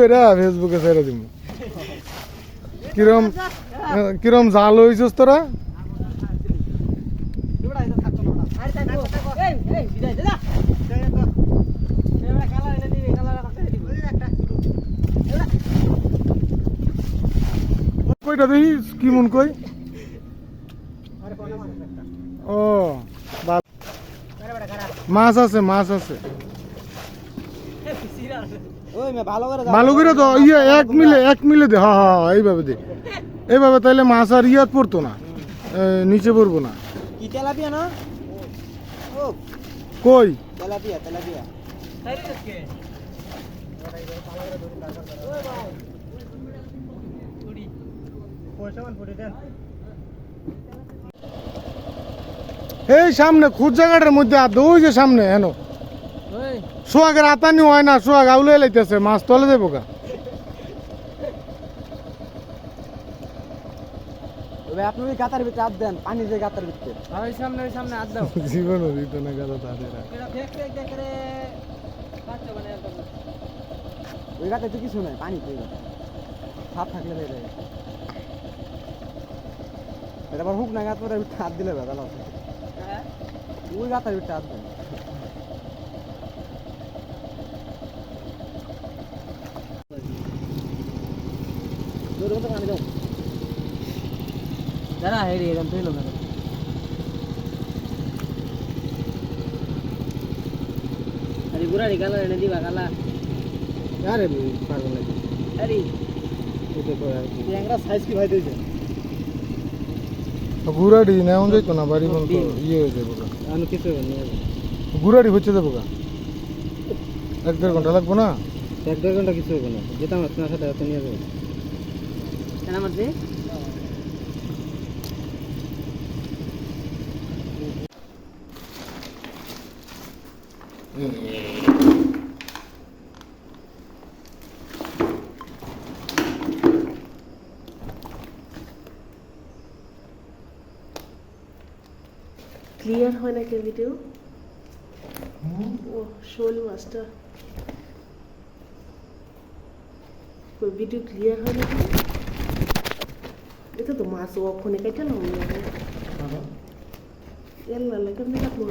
কইরা ফেসবুকে ছেড়ে দিব। কিরম কিরম জাল হইছস তোরা? কইটা দেখি কি মন কই? ও মাছ আছে, মাছ আছে। ভালো করে তো ইয়ে এক মিলে দে। হ্যাঁ হ্যাঁ এইভাবে দে, এইভাবে তাইলে মাছ আর ইয়াত পড়তো না, নিচে পড়বো না। কি তেলাপিয়া না? ও কই তেলাপিয়া তেলাপিয়া। এই সামনে খুদ জায়গাটার মধ্যে আদৌ ওই যে সামনে হেন সোহাগের আতানি হয় না, সোহাগ আউলে লাইতেছে, মাছ তলে যাবো কা। আপনি ওই গাতার ভিতরে হাত দেন, পানি যে গাতার ভিতরে। ওই সামনে হাত দাও। জীবন দিত না গাতা তাদের। ওই গাতে তো কিছু নাই, পানি তো সাপ থাকলে বের হয়ে এটা আবার হুক না গাত পরে হাত দিলে ভালো আছে। ওই গাতার ভিতরে হাত দেন। পানি দাও দাঁড়া, হেরি এরকম তুই লোক আরে গুড়ারি কালা এনে দিবা কালা। আরে পাগল লাগে। আরে এটা তো ট্যাংরা সাইজ কি ভাই দিয়েছে? গুড়াড়ি নেওয়া যাইতো না, বাড়ি বন্ধ ইয়ে হয়ে যাবো। আমি কিছু নিয়ে গুড়াড়ি হচ্ছে যাবো কা, 1-1.5 ঘন্টা লাগবো না? 1-1.5 ঘন্টা কিছু হবে না, যেতাম আপনার সাথে এত নিয়ে যাবো কেন আমার যে ক্লিয়ার হয় না কে ভিডিও? ও শোল মাছটা ভিডিও ক্লিয়ার হয় না কেন? এটা তো মাছ ওখানে কেটে না এল্লা লাগে কেমনি কাটলো?